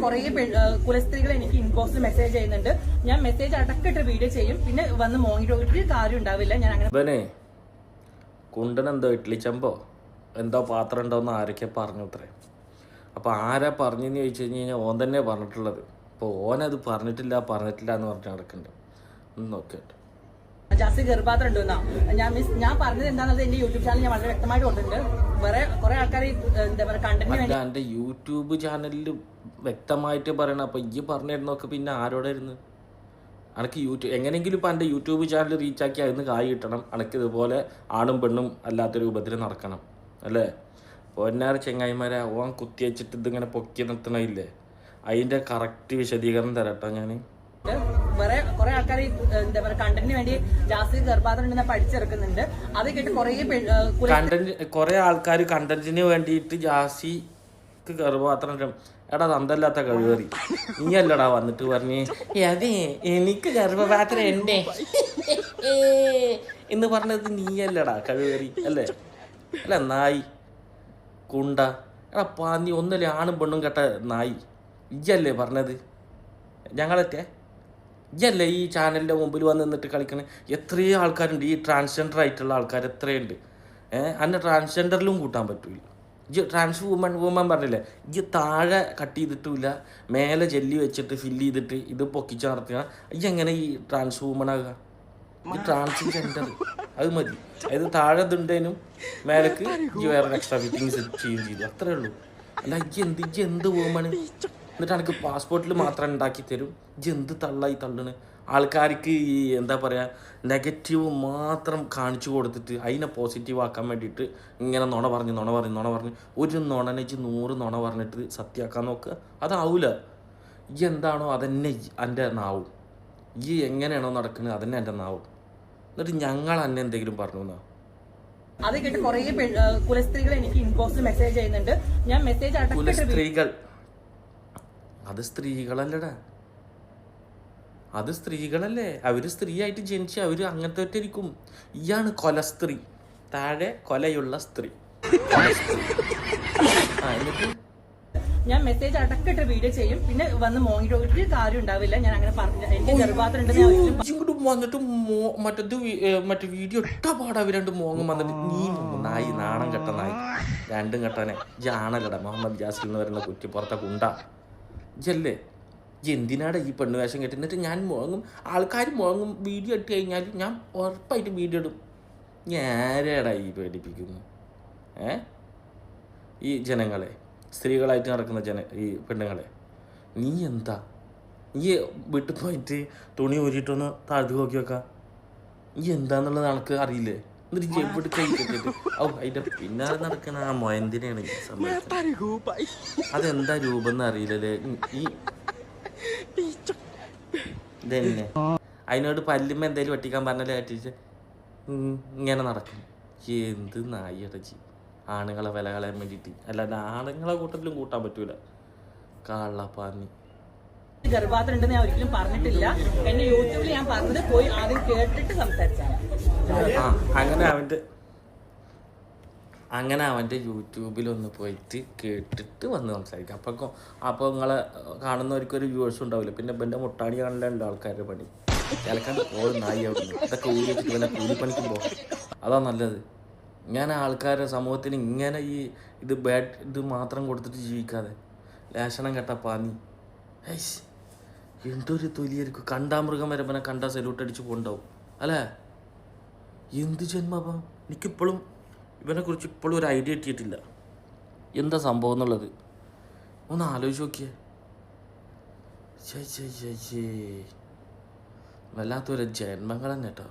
കുറെ കുലസ്ത്രീകൾ എനിക്ക് ഇൻബോക്സിൽ മെസ്സേജ് ചെയ്യുന്നുണ്ട്. ഞാൻ മെസ്സേജ് അടക്കിട്ട് വീഡിയോ ചെയ്യും, പിന്നെ വന്ന് മോങ്ങിട്ട് ഒരു കാര്യം ഉണ്ടാവില്ല. ഞാൻ അങ്ങനെ കുണ്ടനെന്തോ ഇഡ്ലി ചമ്പോ എന്തോ പാത്രം ഉണ്ടോയെന്ന് ആരൊക്കെ പറഞ്ഞു അത്രേ. അപ്പോൾ ആരാ പറഞ്ഞെന്ന് ചോദിച്ചു കഴിഞ്ഞാൽ ഓൻ തന്നെ പറഞ്ഞിട്ടുള്ളത്. അപ്പോൾ ഓനത് പറഞ്ഞിട്ടില്ല എന്ന് പറഞ്ഞ് നടക്കുന്നുണ്ട്. ഒന്ന് നോക്കിയിട്ട് ജാസ്തി ഗർഭാത്രം ഉണ്ടെന്നാ ഞാൻ പറഞ്ഞത് എന്താണെന്നത് എന്റെ യൂട്യൂബ് ചാനൽ ഞാൻ വളരെ വ്യക്തമായിട്ട് കൊടുത്തിട്ടുണ്ട്. വേറെ കുറെ ആൾക്കാർ എന്താ പറയുക കണ്ടന്റ് വേണ്ടി എൻ്റെ യൂട്യൂബ് ചാനലിൽ വ്യക്തമായിട്ട് പറയണം. അപ്പോൾ ഈ പറഞ്ഞിരുന്നൊക്കെ പിന്നെ ആരോടായിരുന്നു? അനക്ക് എങ്ങനെയെങ്കിലും ഇപ്പം എൻ്റെ യൂട്യൂബ് ചാനൽ റീച്ചാക്കി അതിന് കായ് കിട്ടണം. അനക്ക് ഇതുപോലെ ആണും പെണ്ണും അല്ലാത്ത രൂപത്തിൽ നടക്കണം അല്ലേ? പൊന്നാറ് ചെങ്ങായിമാരെ ഓൻ കുത്തി വെച്ചിട്ട് ഇതിങ്ങനെ പൊക്കി നിർത്തണില്ലേ, അതിൻ്റെ കറക്റ്റ് വിശദീകരണം തരാട്ടോ ഞാൻ. വേറെ കുറെ ആൾക്കാർ എന്താ പറയുക കണ്ടന്റിന് വേണ്ടി ജാസ്തി ഗർഭാത്രം ഉണ്ടെന്ന് പഠിച്ചിറക്കുന്നുണ്ട്. അത് കേട്ട് കുറെ ആൾക്കാർ കണ്ടന്റിന് വേണ്ടിയിട്ട് ജാസിക്ക് ഗർഭപാത്രം. എടാ തന്തല്ലാത്ത കഴിവേറി നീ അല്ലടാ വന്നിട്ട് പറഞ്ഞ് അതെ എനിക്ക് ഗർഭപാത്രം ഉണ്ടേ എന്ന് പറഞ്ഞത് നീയല്ലടാ കഴിവേറി അല്ലേ? അല്ല നായി കുണ്ട. എടാ പാന്നി ഒന്നല്ലേ ആണും പെണ്ണും കേട്ട നായി ഇജ്ജല്ലേ പറഞ്ഞത്? ഞങ്ങളൊക്കെ ഇജ്ജല്ലേ ഈ ചാനലിൻ്റെ മുമ്പിൽ വന്ന് നിന്നിട്ട് കളിക്കണേ? എത്രയോ ആൾക്കാരുണ്ട് ഈ ട്രാൻസ്ജെൻഡർ ആയിട്ടുള്ള ആൾക്കാർ, എത്രയുണ്ട്. അന്നെ ട്രാൻസ്ജെൻഡറിലും കൂട്ടാൻ പറ്റൂല. ഇജ്ജ് ട്രാൻസ് വുമൻ പറഞ്ഞില്ലേ, ഇജ്ജ് താഴെ കട്ട് ചെയ്തിട്ടില്ല, മേലെ ജെല്ലി വെച്ചിട്ട് ഫില്ല് ചെയ്തിട്ട് ഇത് പൊക്കിച്ച് നടത്തുക. ഇജ്ജ് എങ്ങനെ ഈ ട്രാൻസ് വുമൺ ആകുക? ഈ ട്രാൻസ്ജെൻഡർ അത് മതി. അതായത് താഴെ ഇതുണ്ടേനും മേലേക്ക് ഇജ്ജ് വേറെ എക്സ്ട്രാ ഫിറ്റിങ്സ് ചെയ്യുകയും ചെയ്തു, അത്രേ ഉള്ളൂ. അല്ല ഇജ്ജ് എന്ത് വുമൺ? എന്നിട്ട് എനിക്ക് പാസ്പോർട്ടിൽ മാത്രം ഉണ്ടാക്കി തരും. ഇജ്ജ് എന്ത് തള്ളായി തള്ളണ്? ആൾക്കാർക്ക് ഈ എന്താ പറയുക നെഗറ്റീവ് മാത്രം കാണിച്ചു കൊടുത്തിട്ട് അതിനെ പോസിറ്റീവ് ആക്കാൻ വേണ്ടിയിട്ട് ഇങ്ങനെ നുണ പറഞ്ഞ് ഒരു നുണനേച്ച് 100 നുണ പറഞ്ഞിട്ട് സത്യമാക്കാൻ നോക്കുക. അതാവൂല. ഈ എന്താണോ അതന്നെ എൻ്റെ നാവും. ഈ എങ്ങനെയാണോ നടക്കുന്നത് അതന്നെ എൻ്റെ നാവും. എന്നിട്ട് ഞങ്ങൾ അന്നെ എന്തെങ്കിലും പറഞ്ഞു എന്നാ അത് കേട്ട് കുറെ കുലസ്ത്രീകൾ എനിക്ക് ഇൻബോക്സിൽ മെസ്സേജ് ചെയ്യുന്നുണ്ട്. ഞാൻ മെസ്സേജ് കുലസ്ത്രീകൾ അത് സ്ത്രീകളല്ലടാ, അത് സ്ത്രീകളല്ലേ. അവര് സ്ത്രീ ആയിട്ട് ജനിച്ച് അവര് അങ്ങനത്തെ ഒറ്റയിരിക്കും. ഇയാണ് കൊലസ്ത്രീ, താഴെ കൊലയുള്ള സ്ത്രീ. എന്നിട്ട് ഞാൻ മെസ്സേജ് അടക്കിട്ട് വീഡിയോ ചെയ്യും, പിന്നെ വന്ന് മോങ്ങിട്ട് ഒരു കാര്യം ഉണ്ടാവില്ല. ഞാൻ അങ്ങനെ പറഞ്ഞു എനിക്ക് ഗർഭാത്രം വന്നിട്ട് മറ്റേ വീഡിയോ ഇട്ട പാടാ രണ്ട് മോങ്ങും വന്നിട്ട് നീ നായി നാണം കെട്ട നായി രണ്ടും കെട്ടനെ ജാണല്ലടാ മുഹമ്മദ് ജാസിൽ എന്ന് പറയുന്ന കുറ്റിപ്പുറത്തെ കുണ്ട ജല്ലേ. എന്തിനാടാ ഈ പെണ്ണ് വേഷം കെട്ടി? എന്നിട്ട് ഞാൻ മോങ്ങും, ആൾക്കാർ മോങ്ങും, വീഡിയോ ഇട്ട് കഴിഞ്ഞാൽ ഞാൻ ഉറപ്പായിട്ട് വീഡിയോ ഇടും. ഞാനാടാ ഈ പേടിപ്പിക്കുന്നു ഈ ജനങ്ങളെ, സ്ത്രീകളായിട്ട് നടക്കുന്ന ഈ പെണ്ണുങ്ങളെ? നീ എന്താ ഈ വീട്ടിൽ പോയിട്ട് തുണി ഊരിയിട്ടൊന്ന് താഴ്ത്തി നോക്കി വെക്കാം. ഈ എന്താന്നുള്ളത് നമുക്ക് അറിയില്ലേ? എന്നിട്ട് ചെപ്പിട്ട് കൈ കെട്ടിട്ട് അതിന്റെ പിന്നാലെ നടക്കണ ആ മൊയന്തിനെയാണ് ഈ സംഭവം. അതെന്താ രൂപം എന്ന് അറിയില്ലല്ലേ? ഈ ഇതന്നെ അതിനോട് പല്ലുമ്പോ എന്തായാലും വെട്ടിക്കാൻ പറഞ്ഞാലേ കെട്ടിച്ച് ഇങ്ങനെ നടക്കും. എന്ത് നായി അടച്ചി ആണുങ്ങളെ വില കളയാൻ വേണ്ടിയിട്ട്. അല്ലാതെ ആണുങ്ങളെ കൂട്ടത്തിലും കൂട്ടാൻ പറ്റൂല. കള്ളപ്പാന്നി ഗർഭാത്രം ഉണ്ടെന്ന് ഞാൻ ഒരിക്കലും പറഞ്ഞിട്ടില്ല. എന്നെ യൂട്യൂബിൽ ഞാൻ പറഞ്ഞത് പോയി ആദ്യം കേട്ടിട്ട് സംസാരിച്ചാണ്. അങ്ങനെ അവൻ്റെ യൂട്യൂബിലൊന്ന് പോയിട്ട് കേട്ടിട്ട് വന്ന് സംസാരിക്കാം. അപ്പോൾ നിങ്ങളെ കാണുന്നവർക്കൊരു വ്യൂവേഴ്സും ഉണ്ടാവില്ല. പിന്നെ എൻ്റെ മുട്ടാണി കാണലല്ലോ ആൾക്കാരുടെ പണി. ചിലക്കാണ്ട് പോയി നായി അവിടെ ഇതൊക്കെ ഊരിച്ചിട്ട് പിന്നെ കൂലിപ്പണിക്ക് പോകും. അതാ നല്ലത്. ഞാൻ ആൾക്കാരുടെ സമൂഹത്തിന് ഇങ്ങനെ ഇത് മാത്രം കൊടുത്തിട്ട് ജീവിക്കാതെ ലേശനം കെട്ട പാന്നി എന്തൊരു തൊലിയായിരിക്കും. കണ്ടാമൃഗം വരെ കണ്ടാ സല്യൂട്ട് അടിച്ച് പോണ്ടാവും അല്ലേ? എന്ത് ജന്മപ്പം. എനിക്കിപ്പോഴും ഇവനെക്കുറിച്ച് ഇപ്പോഴും ഒരു ഐഡിയ കിട്ടിയിട്ടില്ല എന്താ സംഭവം എന്നുള്ളത്. ഒന്ന് ആലോചിച്ച് നോക്കിയേ. വല്ലാത്തൊരു ജന്മങ്ങൾ തന്നെ കേട്ടോ.